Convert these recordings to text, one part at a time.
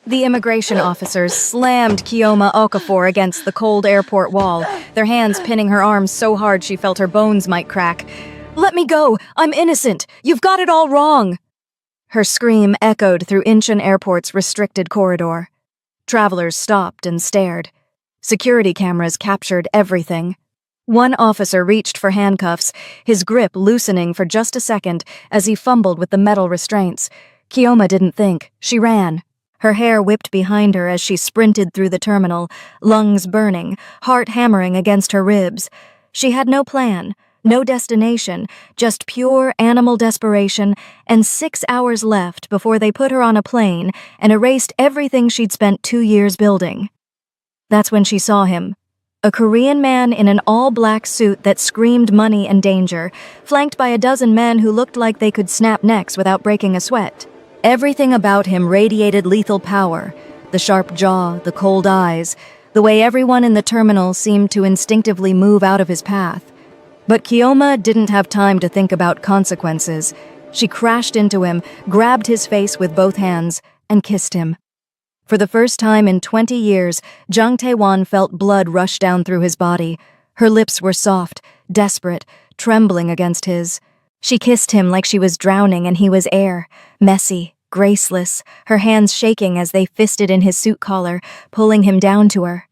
The immigration officers slammed Keoma Okafor against the cold airport wall, their hands pinning her arms so hard she felt her bones might crack. "Let me go! I'm innocent! You've got it all wrong!" Her scream echoed through Incheon Airport's restricted corridor. Travelers stopped and stared. Security cameras captured everything. One officer reached for handcuffs, his grip loosening for just a second as he fumbled with the metal restraints. Keoma didn't think. She ran. Her hair whipped behind her as she sprinted through the terminal, lungs burning, heart hammering against her ribs. She had no plan, no destination, just pure animal desperation, and 6 hours left before they put her on a plane and erased everything she'd spent 2 years building. That's when she saw him. A Korean man in an all-black suit that screamed money and danger, flanked by a dozen men who looked like they could snap necks without breaking a sweat. Everything about him radiated lethal power, the sharp jaw, the cold eyes, the way everyone in the terminal seemed to instinctively move out of his path. But Keoma didn't have time to think about consequences. She crashed into him, grabbed his face with both hands, and kissed him. For the first time in 20 years, Jang Tae-won felt blood rush down through his body. Her lips were soft, desperate, trembling against his. She kissed him like she was drowning and he was air, messy, graceless, her hands shaking as they fisted in his suit collar, pulling him down to her.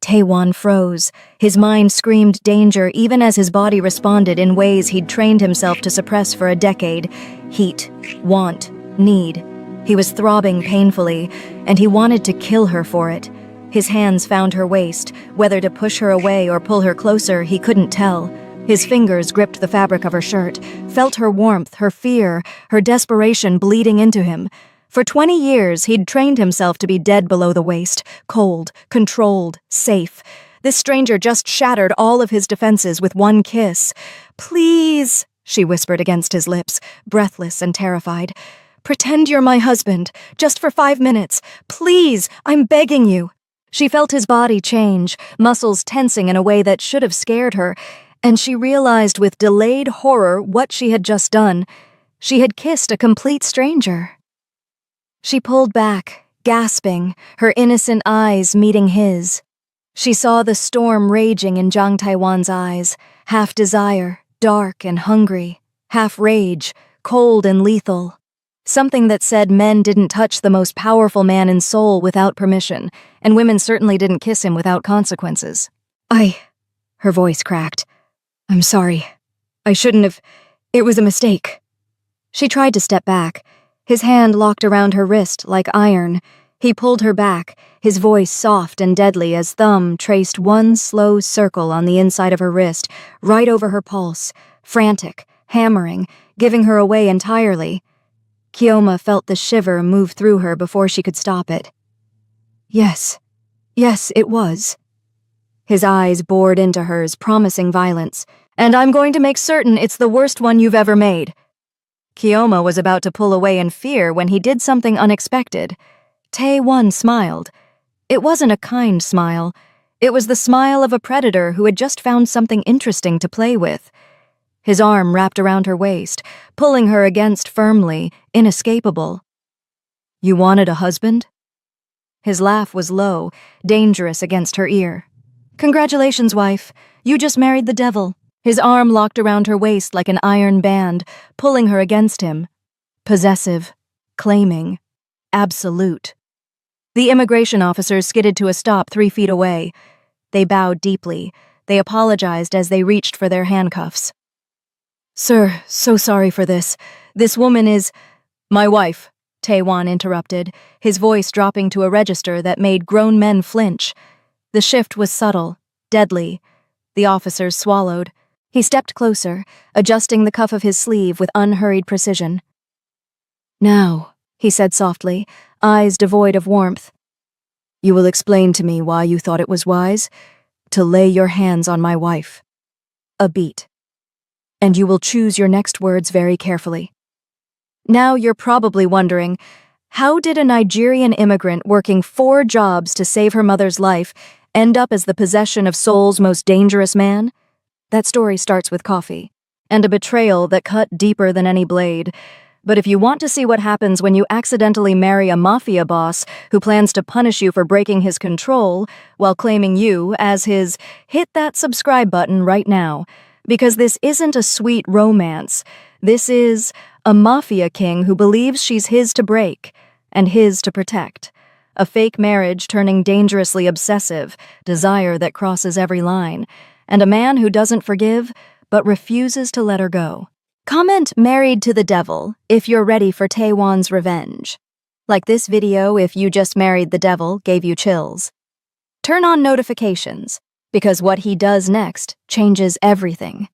Tae-won froze. His mind screamed danger even as his body responded in ways he'd trained himself to suppress for a decade. Heat, want, need. He was throbbing painfully, and he wanted to kill her for it. His hands found her waist. Whether to push her away or pull her closer, he couldn't tell. His fingers gripped the fabric of her shirt, felt her warmth, her fear, her desperation bleeding into him. For 20 years, he'd trained himself to be dead below the waist, cold, controlled, safe. This stranger just shattered all of his defenses with one kiss. "Please," she whispered against his lips, breathless and terrified. "Pretend you're my husband, just for 5 minutes. Please, I'm begging you." She felt his body change, muscles tensing in a way that should have scared her, and she realized with delayed horror what she had just done. She had kissed a complete stranger. She pulled back, gasping, her innocent eyes meeting his. She saw the storm raging in Jang Tae-won's eyes, half desire, dark and hungry, half rage, cold and lethal. Something that said men didn't touch the most powerful man in Seoul without permission, and women certainly didn't kiss him without consequences. Her voice cracked. "I'm sorry. I shouldn't have. It was a mistake." She tried to step back. His hand locked around her wrist like iron. He pulled her back, his voice soft and deadly as thumb traced one slow circle on the inside of her wrist, right over her pulse, frantic, hammering, giving her away entirely. Keoma felt the shiver move through her before she could stop it. Yes, it was. His eyes bored into hers, promising violence. "And I'm going to make certain it's the worst one you've ever made." Keoma was about to pull away in fear when he did something unexpected. Tae-won smiled. It wasn't a kind smile. It was the smile of a predator who had just found something interesting to play with. His arm wrapped around her waist, pulling her against firmly, inescapable. "You wanted a husband?" His laugh was low, dangerous against her ear. "Congratulations, wife. You just married the devil." His arm locked around her waist like an iron band, pulling her against him. Possessive, claiming, absolute. The immigration officers skidded to a stop 3 feet away. They bowed deeply. They apologized as they reached for their handcuffs. "Sir, so sorry for this. This woman is—" "My wife," Tae-won interrupted, his voice dropping to a register that made grown men flinch. The shift was subtle, deadly. The officers swallowed. He stepped closer, adjusting the cuff of his sleeve with unhurried precision. "Now," he said softly, eyes devoid of warmth, "you will explain to me why you thought it was wise to lay your hands on my wife." A beat. "And you will choose your next words very carefully." Now you're probably wondering, how did a Nigerian immigrant working 4 jobs to save her mother's life end up as the possession of Seoul's most dangerous man? That story starts with coffee, and a betrayal that cut deeper than any blade. But if you want to see what happens when you accidentally marry a mafia boss who plans to punish you for breaking his control while claiming you as his, hit that subscribe button right now. Because this isn't a sweet romance. This is a mafia king who believes she's his to break and his to protect. A fake marriage turning dangerously obsessive, desire that crosses every line, and a man who doesn't forgive but refuses to let her go. Comment "Married to the Devil" if you're ready for Taewon's revenge. Like this video if You Just Married the Devil gave you chills. Turn on notifications, because what he does next changes everything.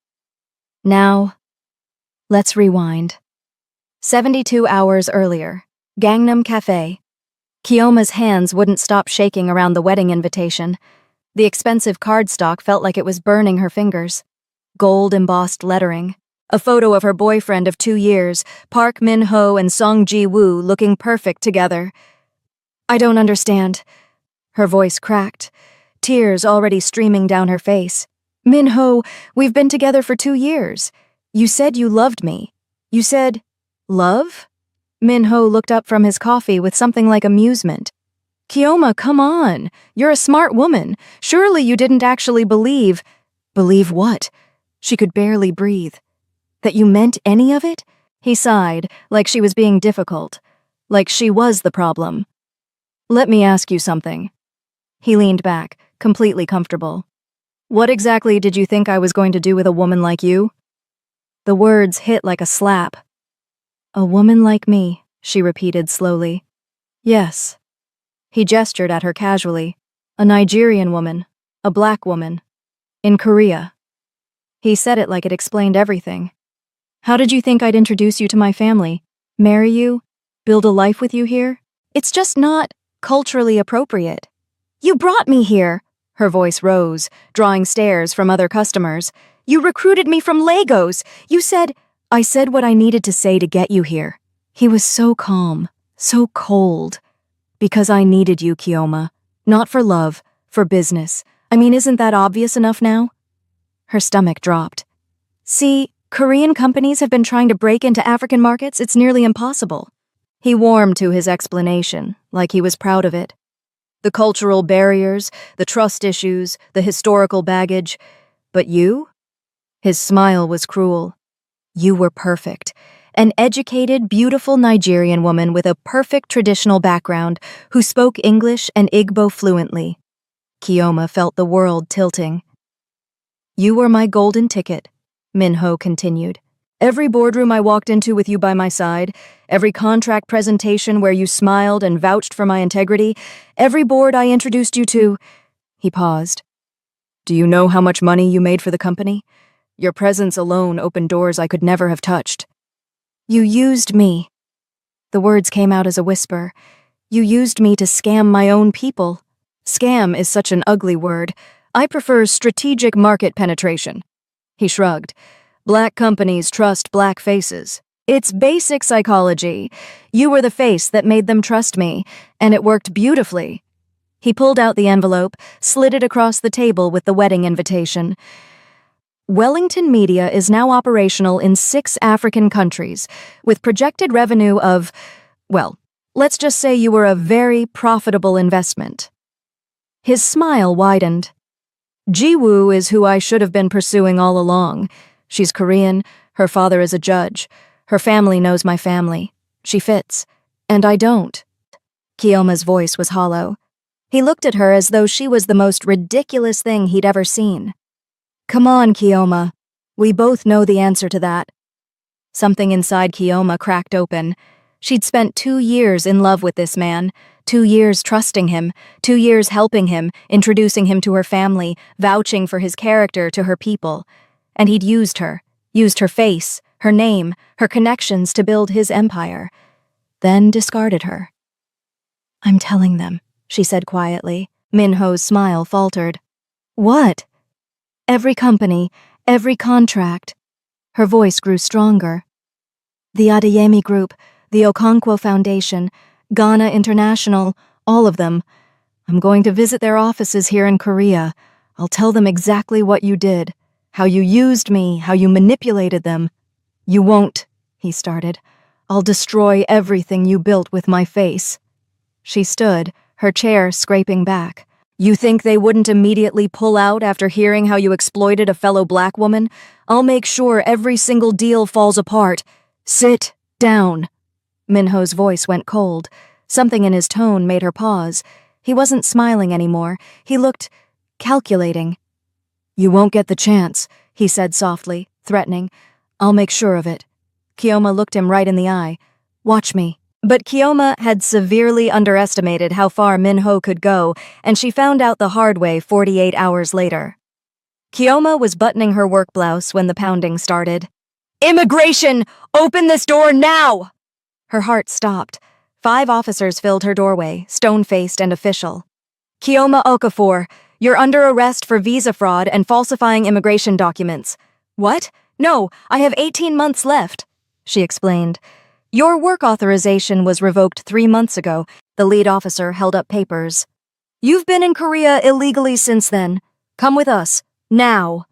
Now, let's rewind. 72 hours earlier, Gangnam Cafe. Kyoma's hands wouldn't stop shaking around the wedding invitation. The expensive cardstock felt like it was burning her fingers. Gold-embossed lettering. A photo of her boyfriend of 2 years, Park Min-ho and Song Ji-woo, looking perfect together. "I don't understand." Her voice cracked, tears already streaming down her face. "Min-ho, we've been together for 2 years. You said you loved me. You said, love?" Min-ho looked up from his coffee with something like amusement. "Kyoma, come on. You're a smart woman. Surely you didn't actually believe—" "Believe what?" She could barely breathe. "That you meant any of it?" He sighed, like she was being difficult. Like she was the problem. "Let me ask you something." He leaned back, completely comfortable. "What exactly did you think I was going to do with a woman like you?" The words hit like a slap. "A woman like me," she repeated slowly. "Yes." He gestured at her casually. "A Nigerian woman. A black woman. In Korea." He said it like it explained everything. "How did you think I'd introduce you to my family? Marry you? Build a life with you here? It's just not culturally appropriate." "You brought me here." Her voice rose, drawing stares from other customers. "You recruited me from Lagos. You said—" "I said what I needed to say to get you here." He was so calm, so cold. "Because I needed you, Kyoma. Not for love, for business. I mean, isn't that obvious enough now?" Her stomach dropped. "See, Korean companies have been trying to break into African markets. It's nearly impossible." He warmed to his explanation, like he was proud of it. The cultural barriers, the trust issues, the historical baggage. But you? His smile was cruel. You were perfect. An educated, beautiful Nigerian woman with a perfect traditional background who spoke English and Igbo fluently. Kyoma felt the world tilting. "You were my golden ticket," Min-ho continued. "Every boardroom I walked into with you by my side, every contract presentation where you smiled and vouched for my integrity, every board I introduced you to—" He paused. "Do you know how much money you made for the company? Your presence alone opened doors I could never have touched." "You used me." The words came out as a whisper. "You used me to scam my own people." "Scam is such an ugly word. I prefer strategic market penetration." He shrugged. "Black companies trust black faces. It's basic psychology. You were the face that made them trust me, and it worked beautifully." He pulled out the envelope, slid it across the table with the wedding invitation. "Wellington Media is now operational in 6 African countries, with projected revenue of, well, let's just say you were a very profitable investment." His smile widened. "Ji-woo is who I should have been pursuing all along. She's Korean, her father is a judge. Her family knows my family. She fits. And I don't." Kyoma's voice was hollow. He looked at her as though she was the most ridiculous thing he'd ever seen. "Come on, Kyoma. We both know the answer to that." Something inside Kyoma cracked open. She'd spent 2 years in love with this man, 2 years trusting him, 2 years helping him, introducing him to her family, vouching for his character to her people. And he'd used her face, her name, her connections to build his empire. Then discarded her. "I'm telling them," she said quietly. Min-ho's smile faltered. "What?" "Every company, every contract." Her voice grew stronger. "The Adeyemi Group, the Okonkwo Foundation, Ghana International, all of them. I'm going to visit their offices here in Korea. I'll tell them exactly what you did, how you used me, how you manipulated them." "You won't," he started. I'll destroy everything you built with my face." She stood, her chair scraping back. "You think they wouldn't immediately pull out after hearing how you exploited a fellow black woman? I'll make sure every single deal falls apart. Sit down." Minho's voice went cold. Something in his tone made her pause. He wasn't smiling anymore. He looked calculating. "You won't get the chance," he said softly, threatening. "I'll make sure of it." Keoma looked him right in the eye. "Watch me." But Keoma had severely underestimated how far Minho could go, and she found out the hard way 48 hours later. Keoma was buttoning her work blouse when the pounding started. "Immigration! Open this door now!" Her heart stopped. 5 officers filled her doorway, stone-faced and official. "Keoma Okafor, you're under arrest for visa fraud and falsifying immigration documents." "What? No, I have 18 months left," she explained. "Your work authorization was revoked 3 months ago." The lead officer held up papers. "You've been in Korea illegally since then. Come with us. Now."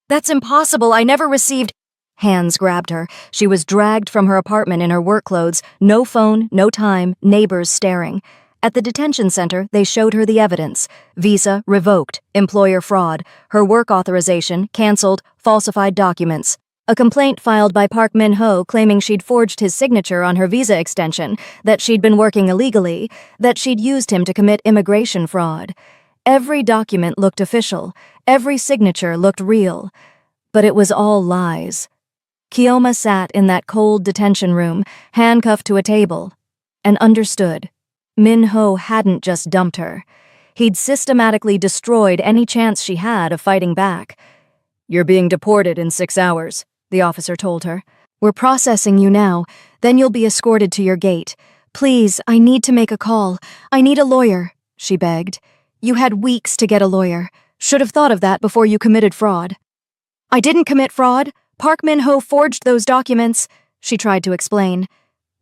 "That's impossible. I never received—" Hands grabbed her. She was dragged from her apartment in her work clothes. No phone, no time, neighbors staring. At the detention center, they showed her the evidence. Visa revoked, employer fraud, her work authorization canceled, falsified documents. A complaint filed by Park Min-ho claiming she'd forged his signature on her visa extension, that she'd been working illegally, that she'd used him to commit immigration fraud. Every document looked official. Every signature looked real. But it was all lies. Keoma sat in that cold detention room, handcuffed to a table, and understood. Min-ho hadn't just dumped her. He'd systematically destroyed any chance she had of fighting back. "You're being deported in 6 hours, the officer told her. "We're processing you now, then you'll be escorted to your gate. Please, I need to make a call. I need a lawyer," she begged. "You had weeks to get a lawyer. Should have thought of that before you committed fraud." "I didn't commit fraud. Park Min-ho forged those documents," she tried to explain.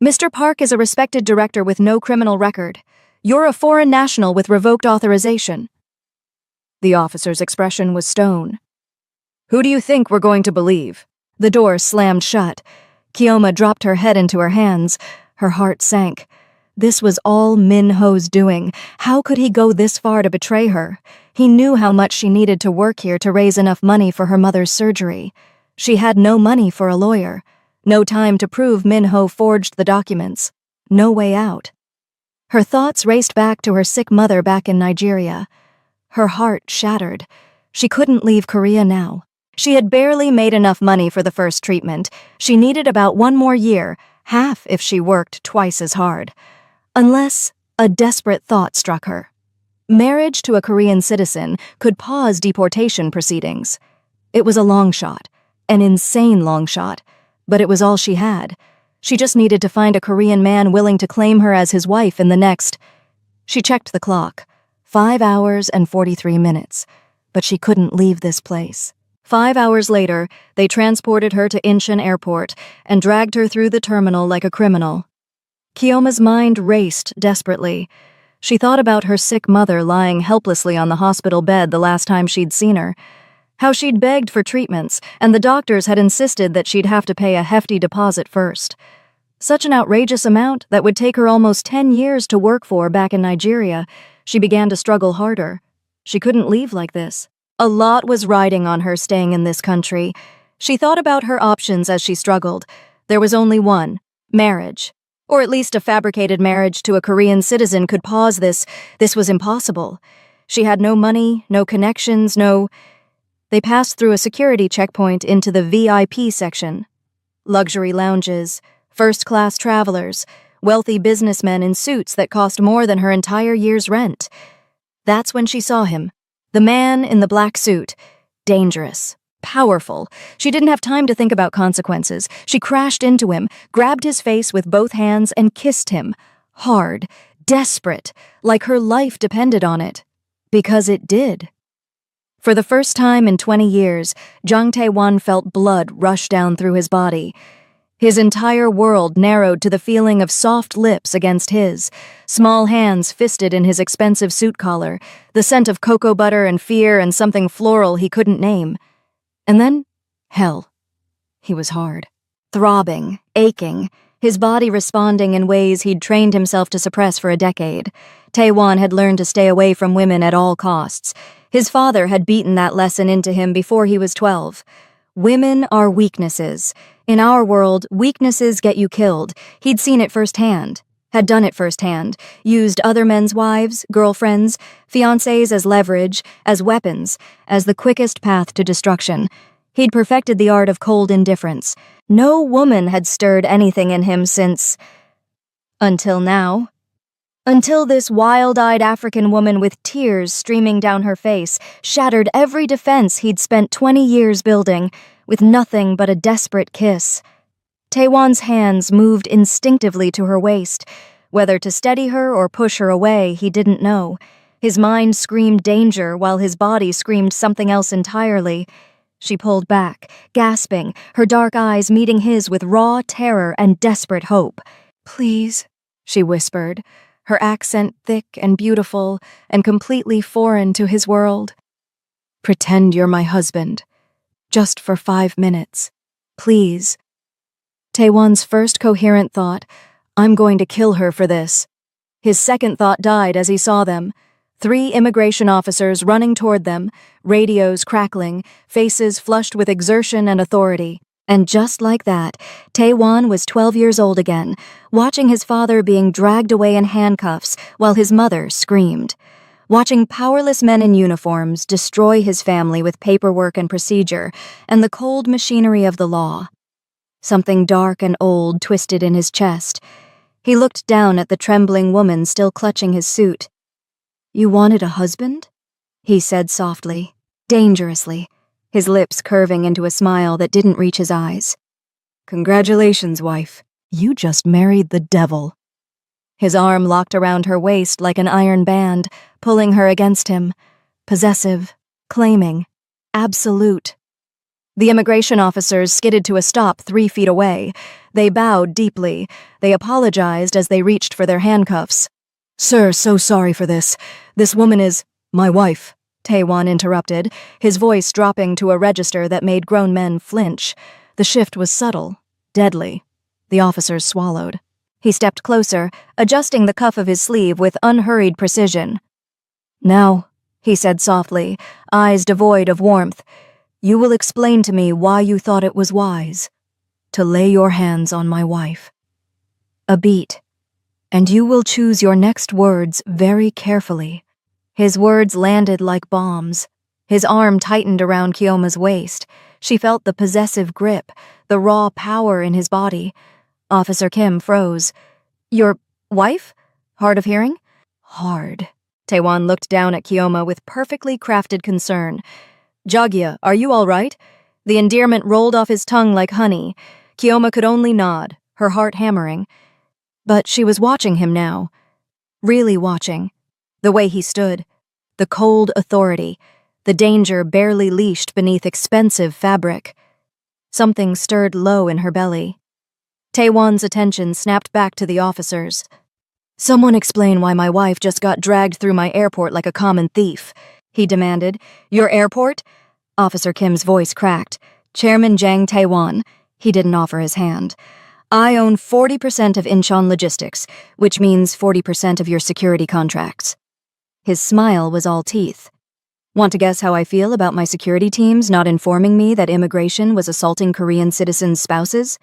"Mr. Park is a respected director with no criminal record. You're a foreign national with revoked authorization." The officer's expression was stone. "Who do you think we're going to believe?" The door slammed shut. Keoma dropped her head into her hands. Her heart sank. This was all Min-ho's doing. How could he go this far to betray her? He knew how much she needed to work here to raise enough money for her mother's surgery. She had no money for a lawyer. No time to prove Min-ho forged the documents. No way out. Her thoughts raced back to her sick mother back in Nigeria. Her heart shattered. She couldn't leave Korea now. She had barely made enough money for the first treatment. She needed about 1 more year, half if she worked twice as hard. Unless a desperate thought struck her. Marriage to a Korean citizen could pause deportation proceedings. It was a long shot, an insane long shot, but it was all she had. She just needed to find a Korean man willing to claim her as his wife in the next... She checked the clock. 5 hours and 43 minutes. But she couldn't leave this place. 5 hours later, they transported her to Incheon Airport and dragged her through the terminal like a criminal. Keoma's mind raced desperately. She thought about her sick mother lying helplessly on the hospital bed the last time she'd seen her. How she'd begged for treatments, and the doctors had insisted that she'd have to pay a hefty deposit first. Such an outrageous amount that would take her almost 10 years to work for back in Nigeria. She began to struggle harder. She couldn't leave like this. A lot was riding on her staying in this country. She thought about her options as she struggled. There was only one: marriage. Or at least a fabricated marriage to a Korean citizen could pause this. This was impossible. She had no money, no connections, no... They passed through a security checkpoint into the VIP section. Luxury lounges, first-class travelers, wealthy businessmen in suits that cost more than her entire year's rent. That's when she saw him. The man in the black suit. Dangerous. Powerful. She didn't have time to think about consequences. She crashed into him, grabbed his face with both hands, and kissed him. Hard. Desperate. Like her life depended on it. Because it did. For the first time in 20 years, Jang Tae-won felt blood rush down through his body. His entire world narrowed to the feeling of soft lips against his, small hands fisted in his expensive suit collar, the scent of cocoa butter and fear and something floral he couldn't name. And then, hell. He was hard. Throbbing, aching. his body responding in ways he'd trained himself to suppress for a decade. Taewon had learned to stay away from women at all costs. His father had beaten that lesson into him before he was 12. Women are weaknesses. In our world, weaknesses get you killed. He'd seen it firsthand. Had done it firsthand, used other men's wives, girlfriends, fiancés as leverage, as weapons, as the quickest path to destruction. He'd perfected the art of cold indifference. No woman had stirred anything in him since... until now. Until this wild-eyed African woman with tears streaming down her face shattered every defense he'd spent 20 years building, with nothing but a desperate kiss. Taewon's hands moved instinctively to her waist. Whether to steady her or push her away, he didn't know. His mind screamed danger while his body screamed something else entirely. She pulled back, gasping, her dark eyes meeting his with raw terror and desperate hope. "Please," she whispered, her accent thick and beautiful and completely foreign to his world. "Pretend you're my husband. Just for 5 minutes. Please." Taewon's first coherent thought, "I'm going to kill her for this." His second thought died as he saw them. 3 immigration officers running toward them, radios crackling, faces flushed with exertion and authority. And just like that, Taewon was 12 years old again, watching his father being dragged away in handcuffs while his mother screamed. Watching powerless men in uniforms destroy his family with paperwork and procedure and the cold machinery of the law. Something dark and old twisted in his chest. He looked down at the trembling woman still clutching his suit. "You wanted a husband?" he said softly, dangerously, his lips curving into a smile that didn't reach his eyes. "Congratulations, wife. You just married the devil." His arm locked around her waist like an iron band, pulling her against him. Possessive, claiming, absolute. The immigration officers skidded to a stop 3 feet away. They bowed deeply. They apologized as they reached for their handcuffs. "Sir, so sorry for this. This woman is my wife," Taewon interrupted, his voice dropping to a register that made grown men flinch. The shift was subtle, deadly. The officers swallowed. He stepped closer, adjusting the cuff of his sleeve with unhurried precision. "Now," he said softly, eyes devoid of warmth, "you will explain to me why you thought it was wise to lay your hands on my wife." A beat. "And you will choose your next words very carefully." His words landed like bombs. His arm tightened around Kyoma's waist. She felt the possessive grip, the raw power in his body. Officer Kim froze. "Your wife? Hard of hearing?" "Hard." Taewon looked down at Kyoma with perfectly crafted concern. "Jagya, are you all right?" The endearment rolled off his tongue like honey. Kyoma could only nod, her heart hammering. But she was watching him now. Really watching. The way he stood. The cold authority. The danger barely leashed beneath expensive fabric. Something stirred low in her belly. Taewon's attention snapped back to the officers. "Someone explain why my wife just got dragged through my airport like a common thief," he demanded. "Your airport?" Officer Kim's voice cracked. "Chairman Jang Taewon." He didn't offer his hand. "I own 40% of Incheon Logistics, which means 40% of your security contracts." His smile was all teeth. "Want to guess how I feel about my security teams not informing me that immigration was assaulting Korean citizens' spouses?"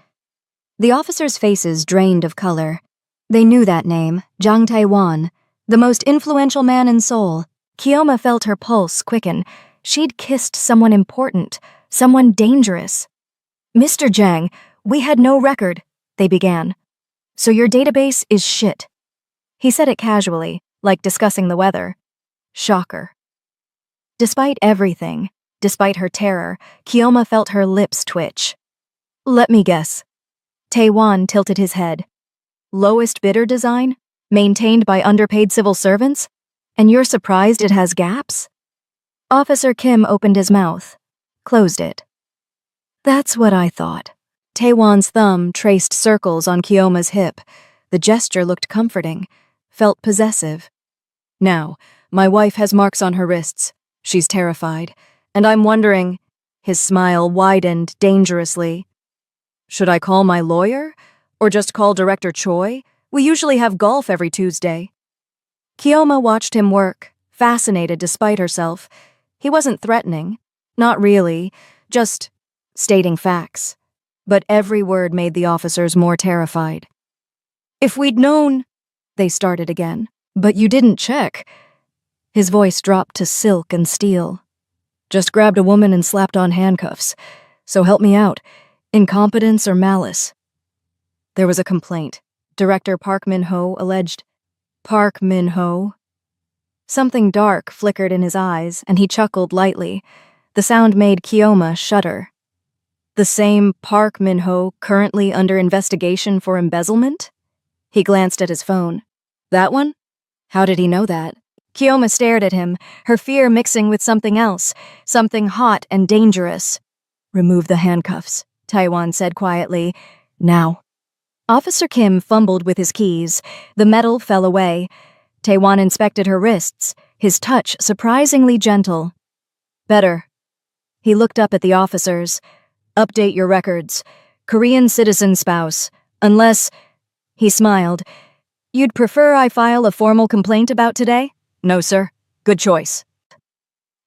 The officers' faces drained of color. They knew that name, Jang Taewon, the most influential man in Seoul. Kyoma felt her pulse quicken. She'd kissed someone important, someone dangerous. "Mr. Jang, we had no record," they began. "So your database is shit." He said it casually, like discussing the weather. Shocker. Despite everything, despite her terror, Kyoma felt her lips twitch. "Let me guess." Taewon tilted his head. "Lowest bidder design? Maintained by underpaid civil servants? And you're surprised it has gaps?" Officer Kim opened his mouth, closed it. "That's what I thought." Taewon's thumb traced circles on Kyoma's hip. The gesture looked comforting, felt possessive. "Now, my wife has marks on her wrists. She's terrified. And I'm wondering..." His smile widened dangerously. "Should I call my lawyer? Or just call Director Choi? We usually have golf every Tuesday." Keoma watched him work, fascinated despite herself. He wasn't threatening. Not really, just stating facts. But every word made the officers more terrified. "If we'd known," they started again. "But you didn't check." His voice dropped to silk and steel. "Just grabbed a woman and slapped on handcuffs. So help me out. Incompetence or malice?" There was a complaint. Director Park Min-ho alleged. Park Min-ho? Something dark flickered in his eyes, and he chuckled lightly. The sound made Keoma shudder. The same Park Min-ho currently under investigation for embezzlement? He glanced at his phone. That one? How did he know that? Keoma stared at him, her fear mixing with something else, something hot and dangerous. "Remove the handcuffs," Taiwan said quietly. "Now." Officer Kim fumbled with his keys. The metal fell away. Taiwan inspected her wrists, his touch surprisingly gentle. "Better." He looked up at the officers. "Update your records. Korean citizen spouse. Unless—" He smiled. "You'd prefer I file a formal complaint about today?" "No, sir. Good choice."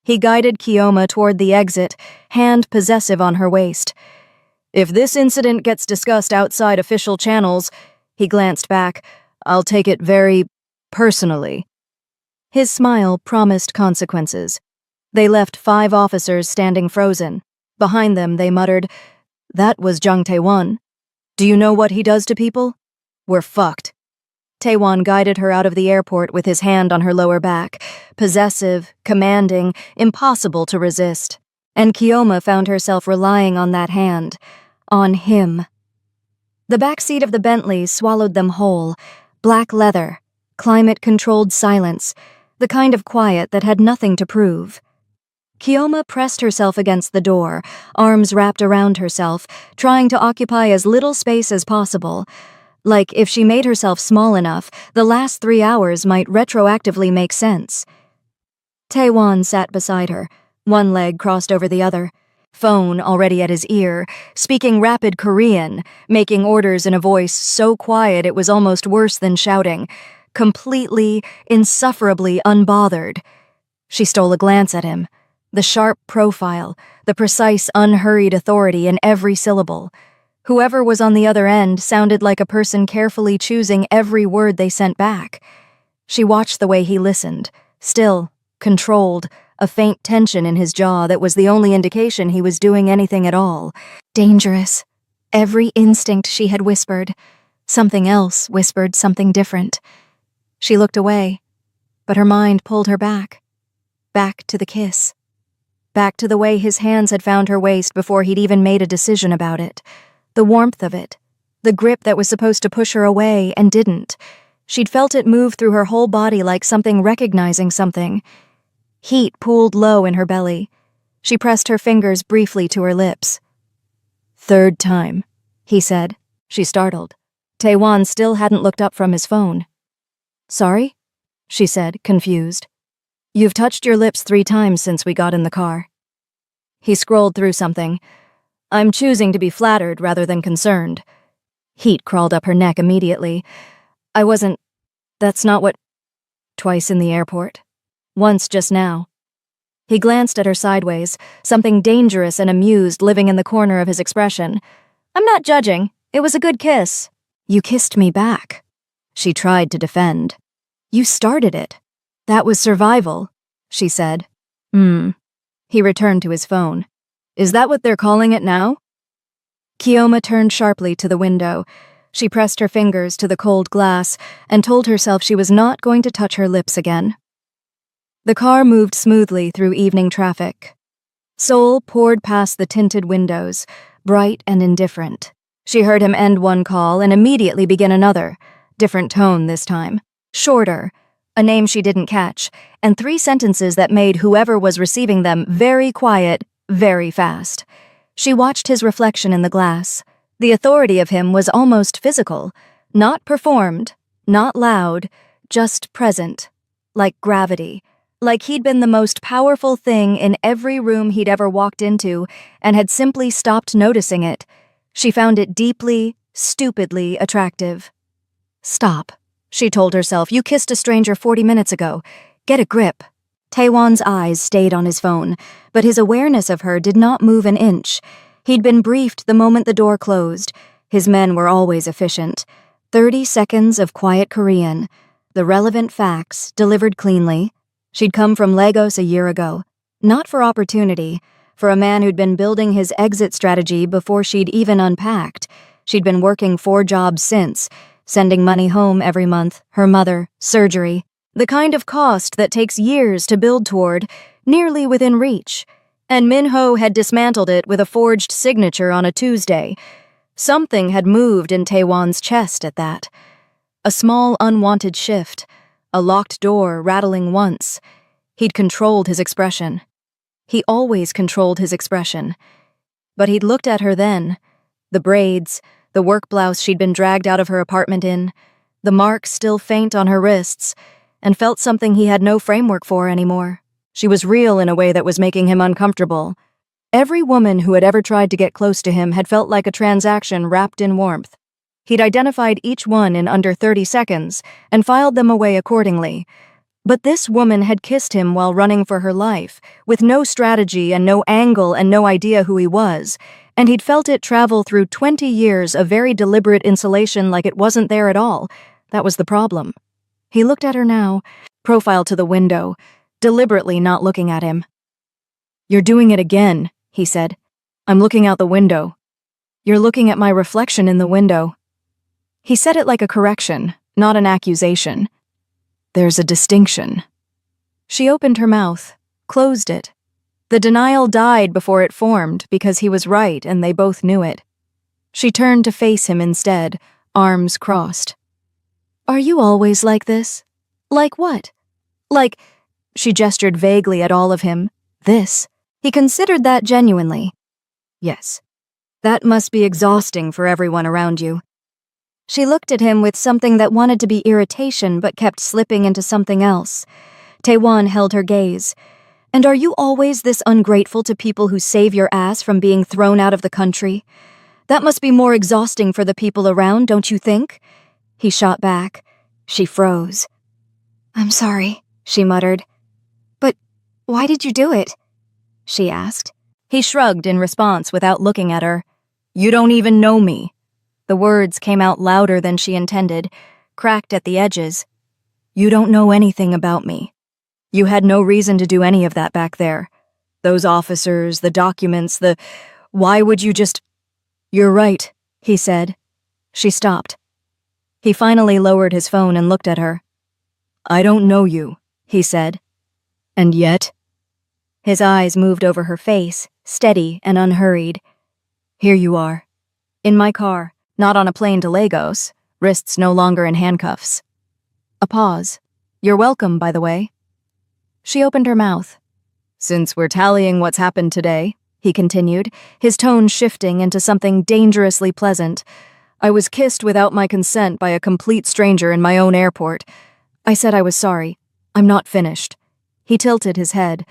He guided Keoma toward the exit, hand possessive on her waist. "If this incident gets discussed outside official channels," he glanced back, "I'll take it very personally." His smile promised consequences. They left 5 officers standing frozen. Behind them, they muttered, "That was Jung Tae-won. Do you know what he does to people? We're fucked." Tae-won guided her out of the airport with his hand on her lower back, possessive, commanding, impossible to resist. And Keoma found herself relying on that hand. On him. The back seat of the Bentley swallowed them whole. Black leather, climate-controlled silence, the kind of quiet that had nothing to prove. Keoma pressed herself against the door, arms wrapped around herself, trying to occupy as little space as possible. Like if she made herself small enough, the last 3 hours might retroactively make sense. Tae-won sat beside her, one leg crossed over the other. Phone already at his ear, speaking rapid Korean, making orders in a voice so quiet it was almost worse than shouting, completely, insufferably unbothered. She stole a glance at him, the sharp profile, the precise, unhurried authority in every syllable. Whoever was on the other end sounded like a person carefully choosing every word they sent back. She watched the way he listened, still, controlled, a faint tension in his jaw that was the only indication he was doing anything at all. Dangerous. Every instinct she had whispered. Something else whispered something different. She looked away, but her mind pulled her back. Back to the kiss. Back to the way his hands had found her waist before he'd even made a decision about it. The warmth of it. The grip that was supposed to push her away and didn't. She'd felt it move through her whole body like something recognizing something. Heat pooled low in her belly. She pressed her fingers briefly to her lips. "Third time," he said. She startled. Tae-won still hadn't looked up from his phone. "Sorry?" she said, confused. "You've touched your lips 3 times since we got in the car." He scrolled through something. "I'm choosing to be flattered rather than concerned." Heat crawled up her neck immediately. That's not what... Twice in the airport. Once just now." He glanced at her sideways, something dangerous and amused living in the corner of his expression. "I'm not judging. It was a good kiss." "You kissed me back." She tried to defend. "You started it. That was survival," she said. He returned to his phone. "Is that what they're calling it now?" Keoma turned sharply to the window. She pressed her fingers to the cold glass and told herself she was not going to touch her lips again. The car moved smoothly through evening traffic. Seoul poured past the tinted windows, bright and indifferent. She heard him end one call and immediately begin another, different tone this time, shorter, a name she didn't catch, and 3 sentences that made whoever was receiving them very quiet, very fast. She watched his reflection in the glass. The authority of him was almost physical, not performed, not loud, just present, like gravity. Like he'd been the most powerful thing in every room he'd ever walked into and had simply stopped noticing it. She found it deeply, stupidly attractive. Stop, she told herself. You kissed a stranger 40 minutes ago. Get a grip. Taewon's eyes stayed on his phone, but his awareness of her did not move an inch. He'd been briefed the moment the door closed. His men were always efficient. 30 seconds of quiet Korean. The relevant facts, delivered cleanly. She'd come from Lagos a year ago. Not for opportunity, for a man who'd been building his exit strategy before she'd even unpacked. She'd been working 4 jobs since, sending money home every month, her mother, surgery. The kind of cost that takes years to build toward, nearly within reach. And Min-ho had dismantled it with a forged signature on a Tuesday. Something had moved in Taewon's chest at that. A small unwanted shift, a locked door rattling once. He'd controlled his expression. He always controlled his expression. But he'd looked at her then. The braids, the work blouse she'd been dragged out of her apartment in, the marks still faint on her wrists, and felt something he had no framework for anymore. She was real in a way that was making him uncomfortable. Every woman who had ever tried to get close to him had felt like a transaction wrapped in warmth. He'd identified each one in under 30 seconds and filed them away accordingly. But this woman had kissed him while running for her life, with no strategy and no angle and no idea who he was, and he'd felt it travel through 20 years of very deliberate insulation like it wasn't there at all. That was the problem. He looked at her now, profile to the window, deliberately not looking at him. "You're doing it again," he said. "I'm looking out the window. You're looking at my reflection in the window." He said it like a correction, not an accusation. "There's a distinction." She opened her mouth, closed it. The denial died before it formed because he was right and they both knew it. She turned to face him instead, arms crossed. "Are you always like this? Like what? Like..." She gestured vaguely at all of him. "This." He considered that genuinely. "Yes. That must be exhausting for everyone around you." She looked at him with something that wanted to be irritation but kept slipping into something else. Taewon held her gaze. "And are you always this ungrateful to people who save your ass from being thrown out of the country? That must be more exhausting for the people around, don't you think?" He shot back. She froze. "I'm sorry," she muttered. "But why did you do it?" she asked. He shrugged in response without looking at her. "You don't even know me." The words came out louder than she intended, cracked at the edges. "You don't know anything about me. You had no reason to do any of that back there. Those officers, the documents, why would you just—" "You're right," he said. She stopped. He finally lowered his phone and looked at her. "I don't know you," he said. "And yet—" His eyes moved over her face, steady and unhurried. "Here you are. In my car, not on a plane to Lagos, wrists no longer in handcuffs." A pause. "You're welcome, by the way." She opened her mouth. "Since we're tallying what's happened today," he continued, his tone shifting into something dangerously pleasant, "I was kissed without my consent by a complete stranger in my own airport. I said I was sorry. I'm not finished." He tilted his head.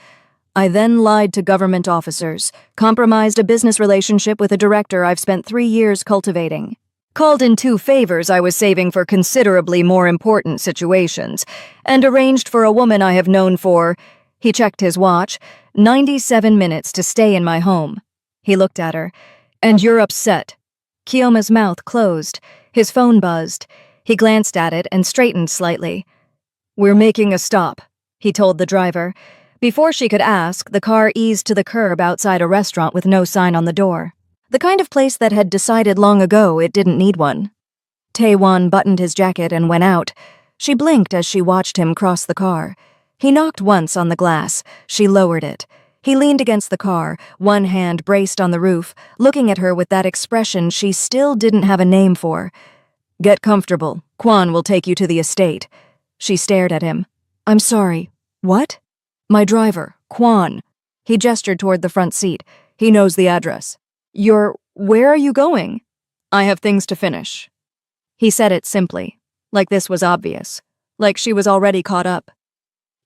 "I then lied to government officers, compromised a business relationship with a director I've spent 3 years cultivating. Called in 2 favors I was saving for considerably more important situations, and arranged for a woman I have known for," he checked his watch, "97 minutes to stay in my home." He looked at her. "And you're upset." Kiyoma's mouth closed. His phone buzzed. He glanced at it and straightened slightly. "We're making a stop," he told the driver. Before she could ask, the car eased to the curb outside a restaurant with no sign on the door. The kind of place that had decided long ago it didn't need one. Taewon buttoned his jacket and went out. She blinked as she watched him cross the car. He knocked once on the glass. She lowered it. He leaned against the car, one hand braced on the roof, looking at her with that expression she still didn't have a name for. "Get comfortable. Kwan will take you to the estate." She stared at him. "I'm sorry. What?" "My driver, Kwan." He gestured toward the front seat. "He knows the address." Where are you going?" "I have things to finish." He said it simply, like this was obvious, like she was already caught up.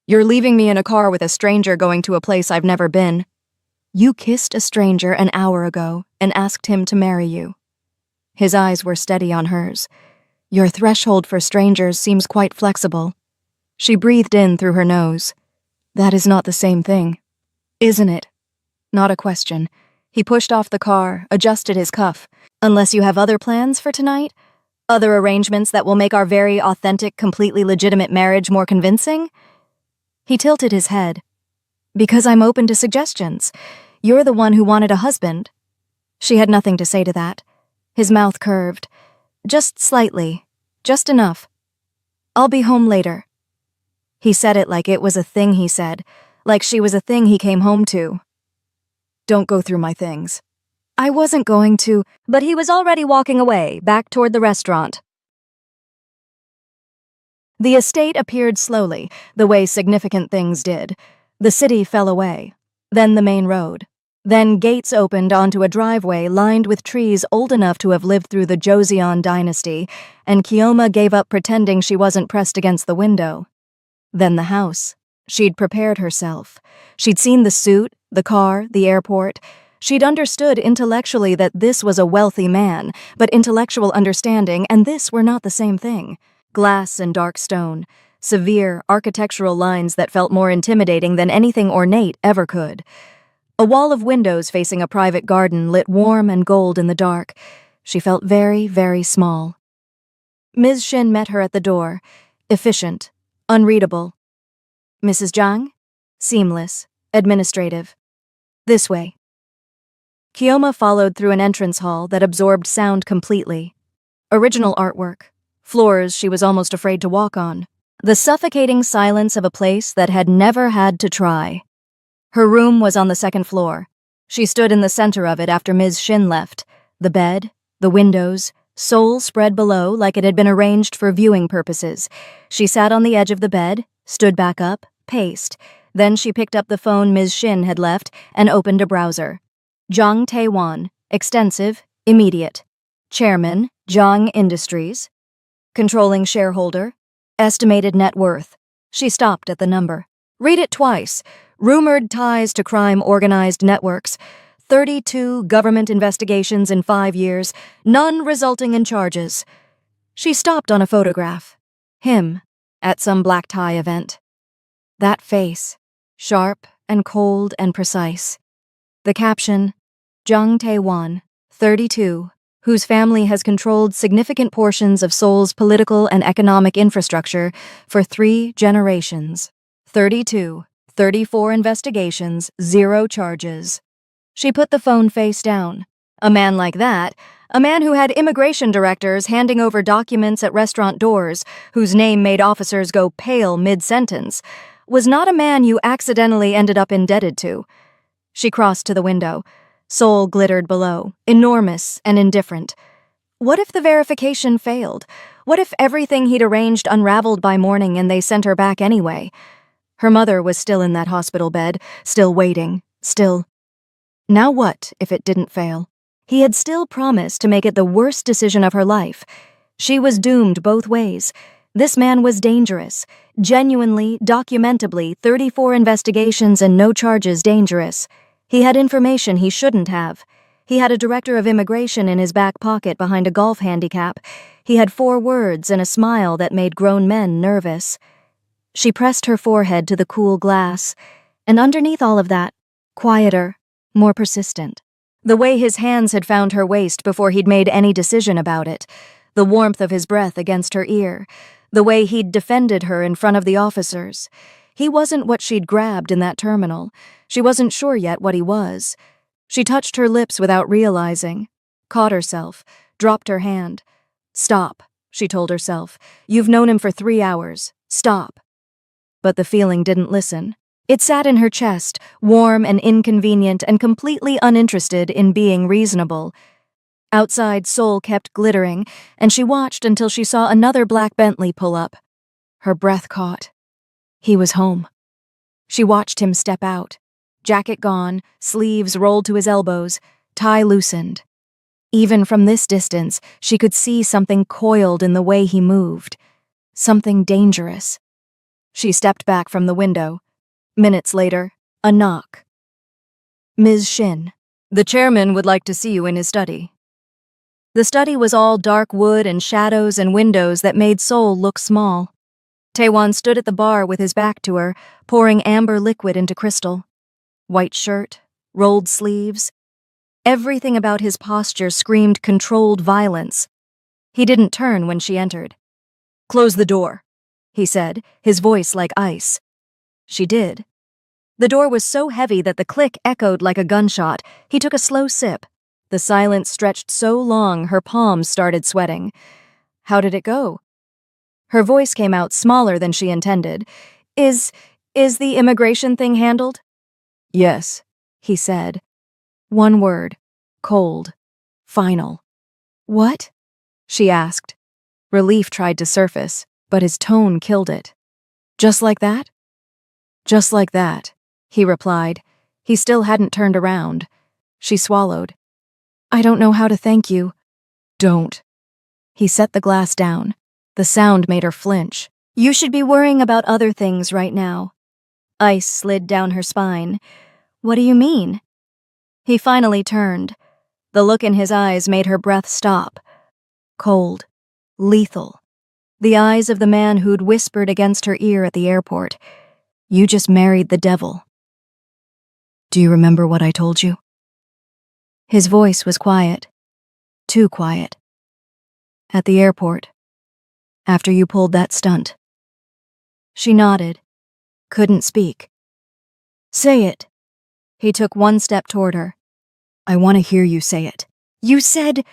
"You're leaving me in a car with a stranger going to a place I've never been." "You kissed a stranger an hour ago and asked him to marry you." His eyes were steady on hers. "Your threshold for strangers seems quite flexible." She breathed in through her nose. "That is not the same thing." "Isn't it?" Not a question. He pushed off the car, adjusted his cuff. "Unless you have other plans for tonight? Other arrangements that will make our very authentic, completely legitimate marriage more convincing?" He tilted his head. "Because I'm open to suggestions. You're the one who wanted a husband." She had nothing to say to that. His mouth curved. "Just slightly. Just enough. I'll be home later." He said it like it was a thing he said, like she was a thing he came home to. "Don't go through my things." "I wasn't going to," but he was already walking away, back toward the restaurant. The estate appeared slowly, the way significant things did. The city fell away. Then the main road. Then gates opened onto a driveway lined with trees old enough to have lived through the Joseon dynasty, and Keoma gave up pretending she wasn't pressed against the window. Then the house. She'd prepared herself. She'd seen the suit, the car, the airport. She'd understood intellectually that this was a wealthy man, but intellectual understanding and this were not the same thing. Glass and dark stone. Severe, architectural lines that felt more intimidating than anything ornate ever could. A wall of windows facing a private garden lit warm and gold in the dark. She felt very, very small. Ms. Shin met her at the door. Efficient. Unreadable. "Mrs. Zhang?" Seamless. Administrative. "This way." Keoma followed through an entrance hall that absorbed sound completely. Original artwork. Floors she was almost afraid to walk on. The suffocating silence of a place that had never had to try. Her room was on the second floor. She stood in the center of it after Ms. Shin left. The bed, the windows, Seoul spread below like it had been arranged for viewing purposes. She sat on the edge of the bed, stood back up, paced. Then she picked up the phone Ms. Shin had left and opened a browser. Zhang Taewon, extensive, immediate. Chairman, Zhang Industries. Controlling shareholder. Estimated net worth. She stopped at the number. Read it twice. Rumored ties to crime organized networks. 32 government investigations in 5 years, none resulting in charges. She stopped on a photograph. Him, at some black tie event. That face, sharp and cold and precise. The caption, Jung Tae-won, 32, whose family has controlled significant portions of Seoul's political and economic infrastructure for 3 generations. 32, 34 investigations, 0 charges. She put the phone face down. A man like that, a man who had immigration directors handing over documents at restaurant doors, whose name made officers go pale mid-sentence, was not a man you accidentally ended up indebted to. She crossed to the window. Seoul glittered below, enormous and indifferent. What if the verification failed? What if everything he'd arranged unraveled by morning and they sent her back anyway? Her mother was still in that hospital bed, still waiting, still. Now what if it didn't fail? He had still promised to make it the worst decision of her life. She was doomed both ways. This man was dangerous. Genuinely, documentably, 34 investigations and no charges dangerous. He had information he shouldn't have. He had a director of immigration in his back pocket behind a golf handicap. He had 4 words and a smile that made grown men nervous. She pressed her forehead to the cool glass, and underneath all of that, quieter, more persistent. The way his hands had found her waist before he'd made any decision about it, the warmth of his breath against her ear, the way he'd defended her in front of the officers. He wasn't what she'd grabbed in that terminal. She wasn't sure yet what he was. She touched her lips without realizing, caught herself, dropped her hand. Stop, she told herself. You've known him for 3 hours. Stop. But the feeling didn't listen. It sat in her chest, warm and inconvenient and completely uninterested in being reasonable. Outside, Seoul kept glittering, and she watched until she saw another black Bentley pull up. Her breath caught. He was home. She watched him step out. Jacket gone, sleeves rolled to his elbows, tie loosened. Even from this distance, she could see something coiled in the way he moved. Something dangerous. She stepped back from the window. Minutes later, a knock. Ms. Shin. The chairman would like to see you in his study. The study was all dark wood and shadows and windows that made Seoul look small. Taewon stood at the bar with his back to her, pouring amber liquid into crystal. White shirt, rolled sleeves. Everything about his posture screamed controlled violence. He didn't turn when she entered. "Close the door," he said, his voice like ice. She did. The door was so heavy that the click echoed like a gunshot. He took a slow sip. The silence stretched so long her palms started sweating. "How did it go?" Her voice came out smaller than she intended. Is the immigration thing handled?" "Yes," he said. One word. Cold. Final. "What?" she asked. Relief tried to surface, but his tone killed it. "Just like that?" "Just like that," he replied. He still hadn't turned around. She swallowed. "I don't know how to thank you." "Don't." He set the glass down. The sound made her flinch. "You should be worrying about other things right now." Ice slid down her spine. "What do you mean?" He finally turned. The look in his eyes made her breath stop. Cold. Lethal. The eyes of the man who'd whispered against her ear at the airport. "You just married the devil." "Do you remember what I told you?" His voice was quiet. Too quiet. "At the airport. After you pulled that stunt." She nodded. Couldn't speak. "Say it." He took one step toward her. "I want to hear you say it." "You said..."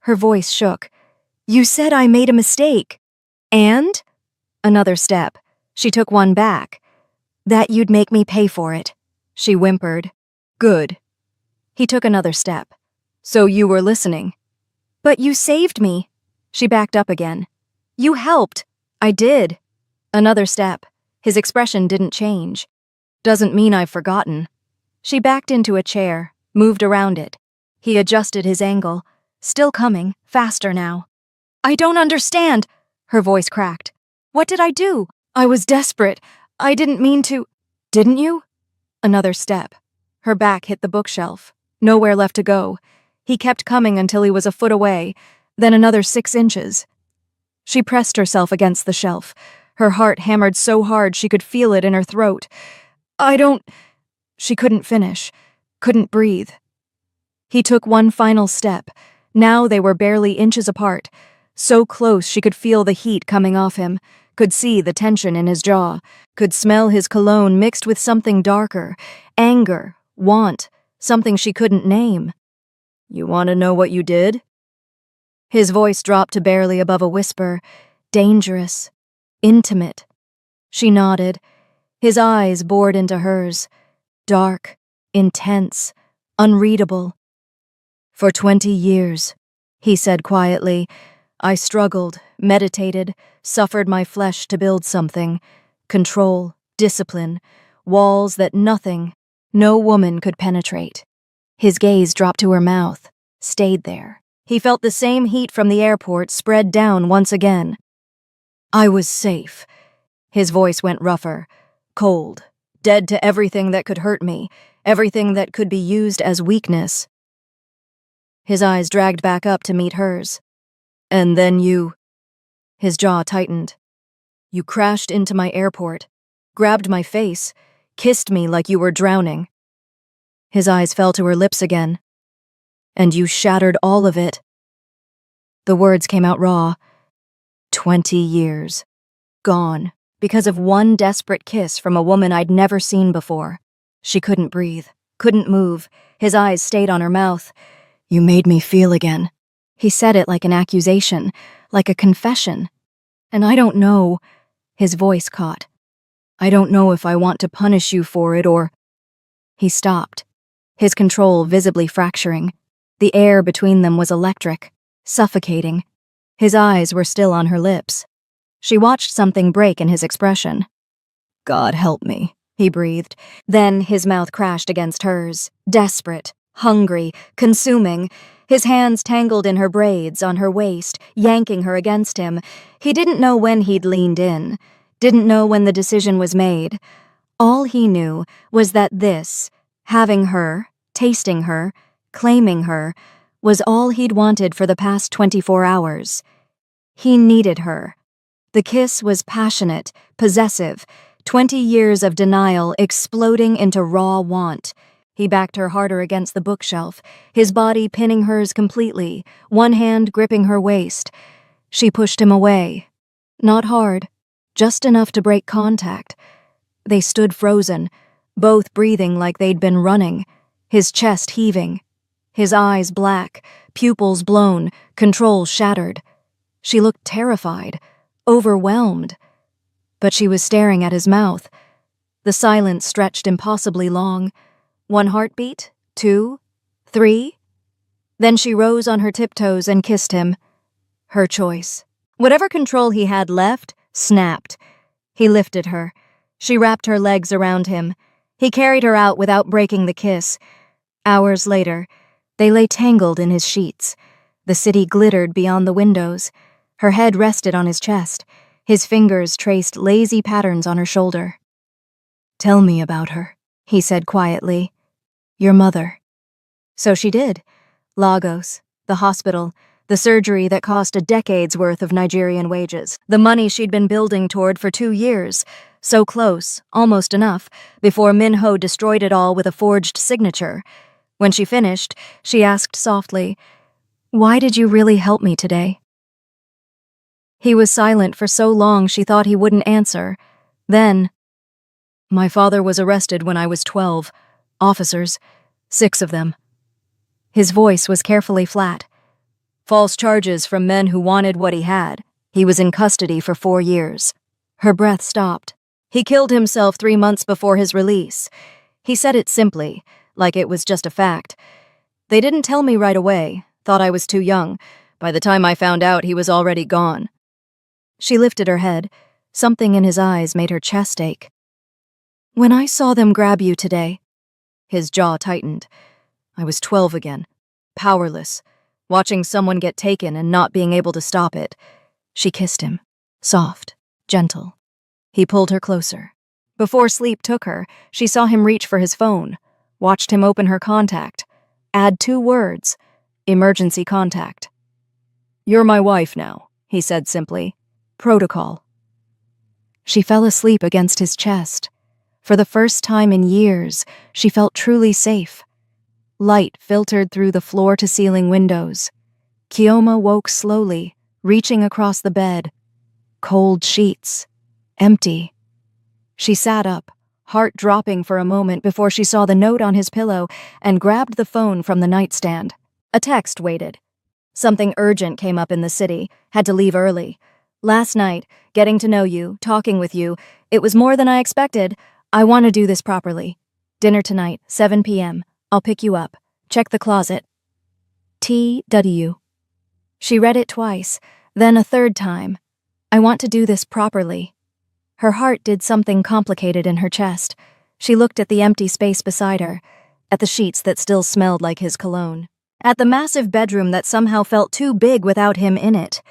Her voice shook. "You said I made a mistake." "And?" Another step. She took one back. "That you'd make me pay for it." She whimpered. "Good." He took another step. "So you were listening." "But you saved me." She backed up again. "You helped." "I did." Another step. His expression didn't change. "Doesn't mean I've forgotten." She backed into a chair, moved around it. He adjusted his angle. Still coming, faster now. "I don't understand." Her voice cracked. "What did I do? I was desperate. I didn't mean to..." "Didn't you?" Another step. Her back hit the bookshelf. Nowhere left to go. He kept coming until he was a foot away, then another 6 inches. She pressed herself against the shelf. Her heart hammered so hard she could feel it in her throat. "I don't..." She couldn't finish. Couldn't breathe. He took one final step. Now they were barely inches apart. So close she could feel the heat coming off him, could see the tension in his jaw, could smell his cologne mixed with something darker, anger, want, something she couldn't name. "You want to know what you did?" His voice dropped to barely above a whisper. Dangerous. Intimate. She nodded. His eyes bored into hers. Dark. Intense. Unreadable. "For 20 years, he said quietly, "I struggled, meditated, suffered my flesh to build something. Control, discipline, walls that nothing, no woman could penetrate." His gaze dropped to her mouth, stayed there. He felt the same heat from the airport spread down once again. "I was safe." His voice went rougher. Cold. Dead to everything that could hurt me, everything that could be used as weakness. His eyes dragged back up to meet hers. "And then you..." His jaw tightened. "You crashed into my airport, grabbed my face, kissed me like you were drowning." His eyes fell to her lips again. "And you shattered all of it." The words came out raw. 20 years. Gone, because of one desperate kiss from a woman I'd never seen before. She couldn't breathe, couldn't move. His eyes stayed on her mouth. "You made me feel again." He said it like an accusation, like a confession. "And I don't know..." His voice caught. "I don't know if I want to punish you for it or..." He stopped, his control visibly fracturing. The air between them was electric, suffocating. His eyes were still on her lips. She watched something break in his expression. "God help me," he breathed. Then his mouth crashed against hers, desperate, hungry, consuming. His hands tangled in her braids, on her waist, yanking her against him. He didn't know when he'd leaned in, didn't know when the decision was made. All he knew was that this, having her, tasting her, claiming her, was all he'd wanted for the past 24 hours. He needed her. The kiss was passionate, possessive, 20 years of denial exploding into raw want. He backed her harder against the bookshelf, his body pinning hers completely, one hand gripping her waist. She pushed him away. Not hard, just enough to break contact. They stood frozen, both breathing like they'd been running, his chest heaving, his eyes black, pupils blown, control shattered. She looked terrified, overwhelmed. But she was staring at his mouth. The silence stretched impossibly long. 1 heartbeat, 2, 3. Then she rose on her tiptoes and kissed him. Her choice. Whatever control he had left snapped. He lifted her. She wrapped her legs around him. He carried her out without breaking the kiss. Hours later, they lay tangled in his sheets. The city glittered beyond the windows. Her head rested on his chest. His fingers traced lazy patterns on her shoulder. "Tell me about her," he said quietly. "Your mother." So she did. Lagos, the hospital, the surgery that cost a decade's worth of Nigerian wages, the money she'd been building toward for 2 years, so close, almost enough, before Minho destroyed it all with a forged signature. When she finished, she asked softly, "Why did you really help me today?" He was silent for so long she thought he wouldn't answer. Then, "My father was arrested when I was 12. Officers, 6 of them." His voice was carefully flat. "False charges from men who wanted what he had. He was in custody for 4 years. Her breath stopped. "He killed himself 3 months before his release." He said it simply, like it was just a fact. "They didn't tell me right away, thought I was too young. By the time I found out, he was already gone." She lifted her head. Something in his eyes made her chest ache. "When I saw them grab you today," his jaw tightened. "I was 12 again, powerless, watching someone get taken and not being able to stop it." She kissed him, soft, gentle. He pulled her closer. Before sleep took her, she saw him reach for his phone, watched him open her contact, add 2 words, emergency contact. "You're my wife now," he said simply. "Protocol." She fell asleep against his chest. For the first time in years, she felt truly safe. Light filtered through the floor-to-ceiling windows. Kioma woke slowly, reaching across the bed. Cold sheets. Empty. She sat up, heart dropping for a moment before she saw the note on his pillow and grabbed the phone from the nightstand. A text waited. "Something urgent came up in the city. Had to leave early. Last night, getting to know you, talking with you, it was more than I expected. I want to do this properly. Dinner tonight, 7 p.m. I'll pick you up. Check the closet. T.W." She read it twice, then a third time. "I want to do this properly." Her heart did something complicated in her chest. She looked at the empty space beside her, at the sheets that still smelled like his cologne, at the massive bedroom that somehow felt too big without him in it.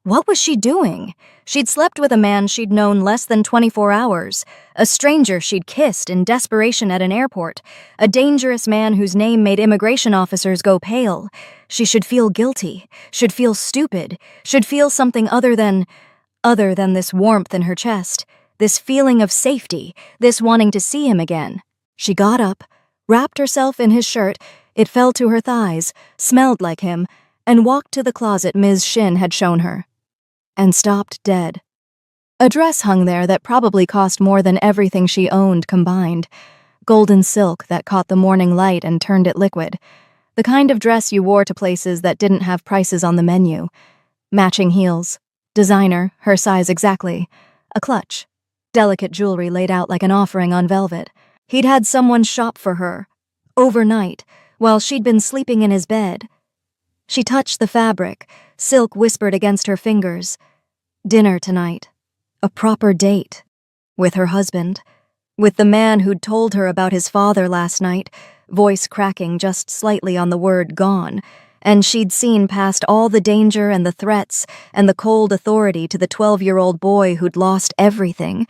What was she doing? She'd slept with a man she'd known less than 24 hours, a stranger she'd kissed in desperation at an airport, a dangerous man whose name made immigration officers go pale. She should feel guilty, should feel stupid, should feel something other than this warmth in her chest, this feeling of safety, this wanting to see him again. She got up, wrapped herself in his shirt, it fell to her thighs, smelled like him, and walked to the closet Ms. Shin had shown her. And stopped dead. A dress hung there that probably cost more than everything she owned combined. Golden silk that caught the morning light and turned it liquid. The kind of dress you wore to places that didn't have prices on the menu. Matching heels. Designer, her size exactly. A clutch. Delicate jewelry laid out like an offering on velvet. He'd had someone shop for her. Overnight, while she'd been sleeping in his bed. She touched the fabric. Silk whispered against her fingers. Dinner tonight. A proper date. With her husband. With the man who'd told her about his father last night, voice cracking just slightly on the word gone, and she'd seen past all the danger and the threats and the cold authority to the 12-year-old boy who'd lost everything.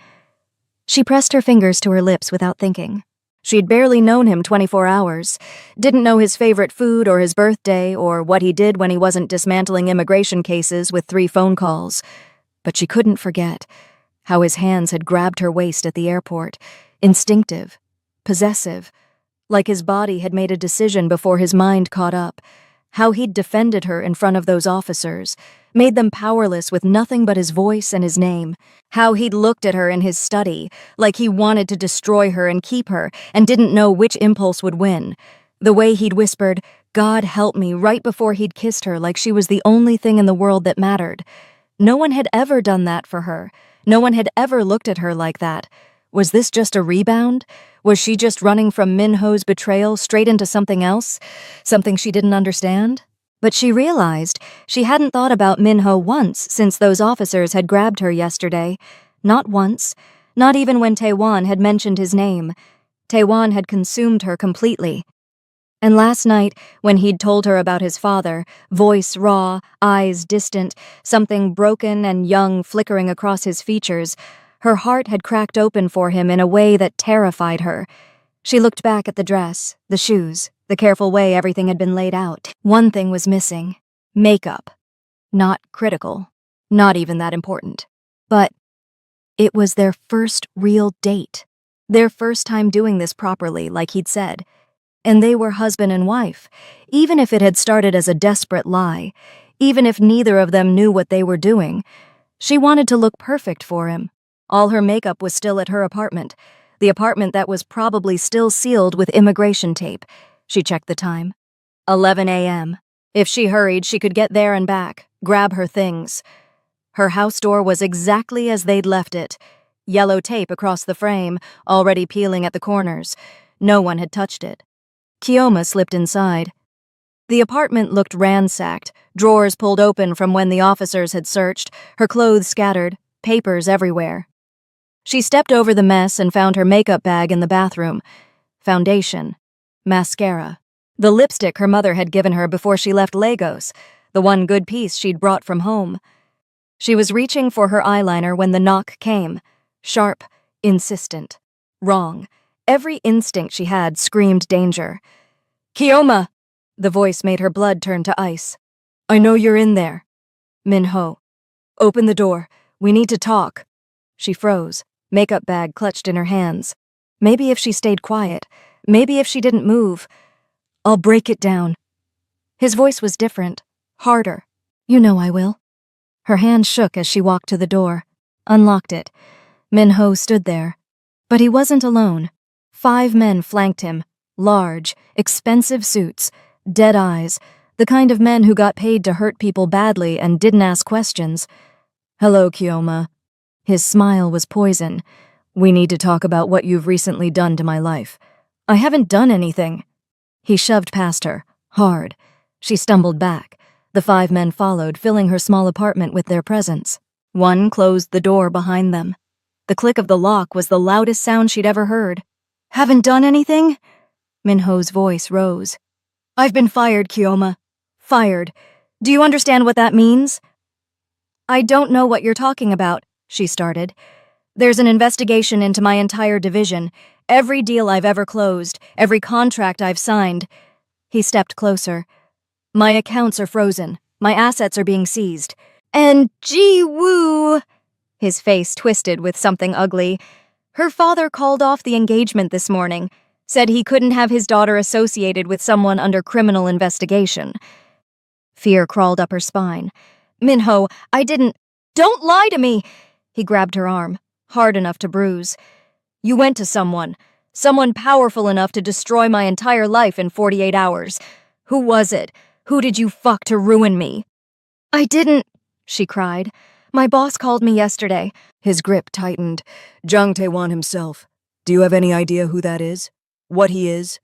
She pressed her fingers to her lips without thinking. She'd barely known him 24 hours, didn't know his favorite food or his birthday or what he did when he wasn't dismantling immigration cases with 3 phone calls. But she couldn't forget how his hands had grabbed her waist at the airport, instinctive, possessive, like his body had made a decision before his mind caught up, how he'd defended her in front of those officers, made them powerless with nothing but his voice and his name, how he'd looked at her in his study, like he wanted to destroy her and keep her, and didn't know which impulse would win, the way he'd whispered, "God help me," right before he'd kissed her like she was the only thing in the world that mattered. No one had ever done that for her. No one had ever looked at her like that. Was this just a rebound? Was she just running from Minho's betrayal straight into something else? Something she didn't understand? But she realized she hadn't thought about Minho once since those officers had grabbed her yesterday. Not once. Not even when Taewon had mentioned his name. Taewon had consumed her completely. And last night, when he'd told her about his father, voice raw, eyes distant, something broken and young flickering across his features, her heart had cracked open for him in a way that terrified her. She looked back at the dress, the shoes, the careful way everything had been laid out. One thing was missing. Makeup. Not critical. Not even that important. But it was their first real date. Their first time doing this properly, like he'd said. And they were husband and wife, even if it had started as a desperate lie, even if neither of them knew what they were doing. She wanted to look perfect for him. All her makeup was still at her apartment, the apartment that was probably still sealed with immigration tape. She checked the time. 11 a.m. If she hurried, she could get there and back, grab her things. Her house door was exactly as they'd left it. Yellow tape across the frame, already peeling at the corners. No one had touched it. Kioma slipped inside. The apartment looked ransacked, drawers pulled open from when the officers had searched, her clothes scattered, papers everywhere. She stepped over the mess and found her makeup bag in the bathroom. Foundation. Mascara. The lipstick her mother had given her before she left Lagos, the one good piece she'd brought from home. She was reaching for her eyeliner when the knock came. Sharp, insistent. Wrong. Every instinct she had screamed danger. "Kioma!" The voice made her blood turn to ice. "I know you're in there." "Minho. Open the door. We need to talk." She froze, makeup bag clutched in her hands. Maybe if she stayed quiet, maybe if she didn't move. "I'll break it down." His voice was different, harder. "You know I will." Her hand shook as she walked to the door, unlocked it. Minho stood there. But he wasn't alone. 5 men flanked him, large, expensive suits, dead eyes, the kind of men who got paid to hurt people badly and didn't ask questions. "Hello, Kioma." His smile was poison. "We need to talk about what you've recently done to my life." "I haven't done anything." He shoved past her, hard. She stumbled back. The 5 men followed, filling her small apartment with their presence. One closed the door behind them. The click of the lock was the loudest sound she'd ever heard. "Haven't done anything?" Minho's voice rose. "I've been fired, Kioma. Fired. Do you understand what that means?" "I don't know what you're talking about," she started. "There's an investigation into my entire division, every deal I've ever closed, every contract I've signed." He stepped closer. "My accounts are frozen. My assets are being seized." "And gee woo!" His face twisted with something ugly. "Her father called off the engagement this morning, said he couldn't have his daughter associated with someone under criminal investigation." Fear crawled up her spine. "Minho, I didn't—" "Don't lie to me!" He grabbed her arm, hard enough to bruise. "You went to someone powerful enough to destroy my entire life in 48 hours. Who was it? Who did you fuck to ruin me?" "I didn't," she cried. "My boss called me yesterday." His grip tightened. "Jang Taewon himself. Do you have any idea who that is? What he is?"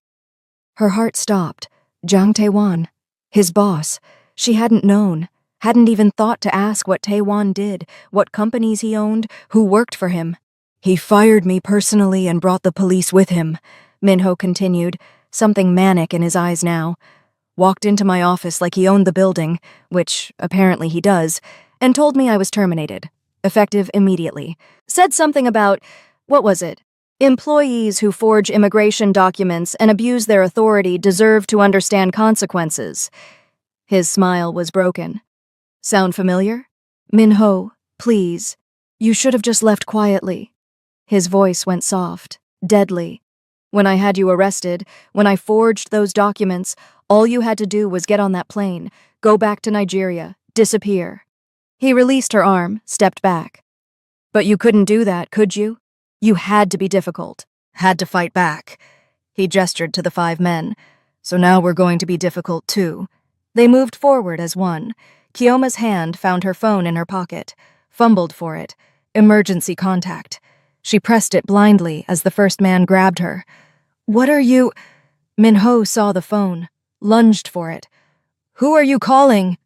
Her heart stopped. Jang Taewon. His boss. She hadn't known. Hadn't even thought to ask what Taewon did, what companies he owned, who worked for him. "He fired me personally and brought the police with him," Minho continued, something manic in his eyes now. "Walked into my office like he owned the building, which apparently he does, and told me I was terminated, effective immediately. Said something about, what was it? Employees who forge immigration documents and abuse their authority deserve to understand consequences. His smile was broken. Sound familiar? Min-ho, please. You should have just left quietly. His voice went soft, deadly. When I had you arrested, when I forged those documents, all you had to do was get on that plane, go back to Nigeria, disappear. He released her arm, stepped back. But you couldn't do that, could you? You had to be difficult, had to fight back. He gestured to the 5 men. So now we're going to be difficult too. They moved forward as one. Kiyoma's hand found her phone in her pocket, fumbled for it. Emergency contact. She pressed it blindly as the first man grabbed her. What are you? Min-ho saw the phone, lunged for it. Who are you calling?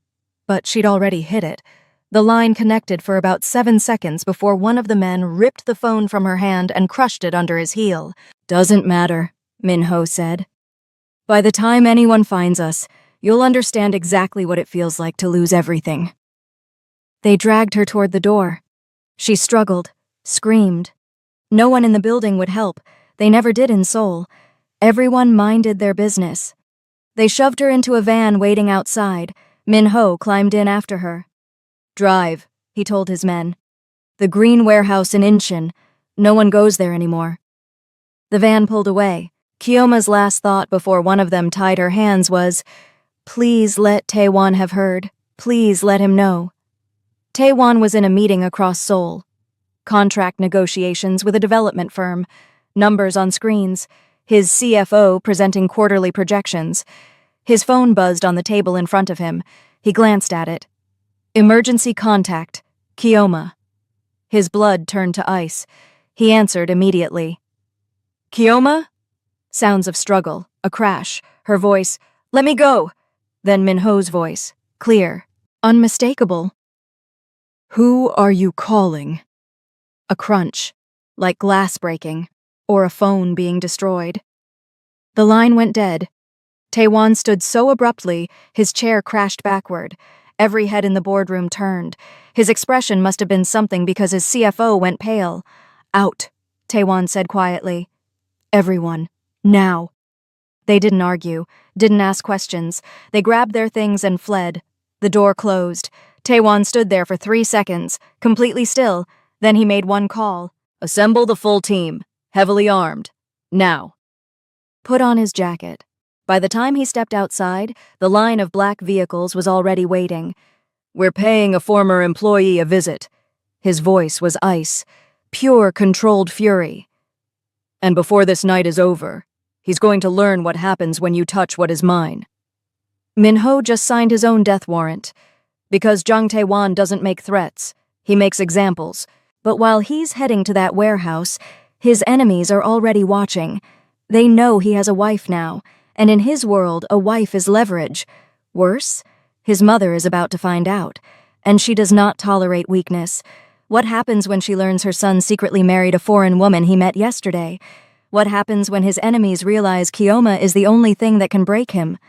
But she'd already hit it. The line connected for about 7 seconds before one of the men ripped the phone from her hand and crushed it under his heel. Doesn't matter, Min-ho said. By the time anyone finds us, you'll understand exactly what it feels like to lose everything. They dragged her toward the door. She struggled, screamed. No one in the building would help. They never did in Seoul. Everyone minded their business. They shoved her into a van waiting outside. Min-ho climbed in after her. Drive, he told his men. The green warehouse in Incheon. No one goes there anymore. The van pulled away. Kiyoma's last thought before one of them tied her hands was, please let Taewon have heard. Please let him know. Taewon was in a meeting across Seoul. Contract negotiations with a development firm. Numbers on screens. His CFO presenting quarterly projections. His phone buzzed on the table in front of him. He glanced at it. Emergency contact. Kiyoma. His blood turned to ice. He answered immediately. Kiyoma? Sounds of struggle, a crash, her voice, let me go! Then Min-ho's voice, clear, unmistakable. Who are you calling? A crunch, like glass breaking, or a phone being destroyed. The line went dead. Taewon stood so abruptly, his chair crashed backward. Every head in the boardroom turned. His expression must have been something because his CFO went pale. Out, Taewon said quietly. Everyone, now. They didn't argue, didn't ask questions. They grabbed their things and fled. The door closed. Taewon stood there for 3 seconds, completely still. Then he made one call. Assemble the full team, heavily armed. Now. Put on his jacket. By the time he stepped outside, the line of black vehicles was already waiting. We're paying a former employee a visit. His voice was ice, pure controlled fury. And before this night is over, he's going to learn what happens when you touch what is mine. Min-ho just signed his own death warrant. Because Jang Taewon doesn't make threats, he makes examples. But while he's heading to that warehouse, his enemies are already watching. They know he has a wife now. And in his world, a wife is leverage. Worse, his mother is about to find out, and she does not tolerate weakness. What happens when she learns her son secretly married a foreign woman he met yesterday? What happens when his enemies realize Kiyoma is the only thing that can break him?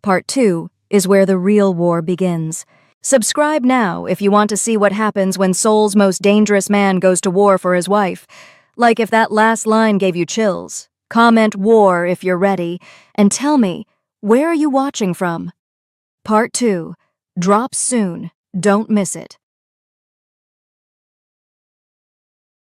Part 2 is where the real war begins. Subscribe now if you want to see what happens when Seoul's most dangerous man goes to war for his wife. Like if that last line gave you chills. Comment war if you're ready, and tell me, where are you watching from? Part 2 drops soon. Don't miss it.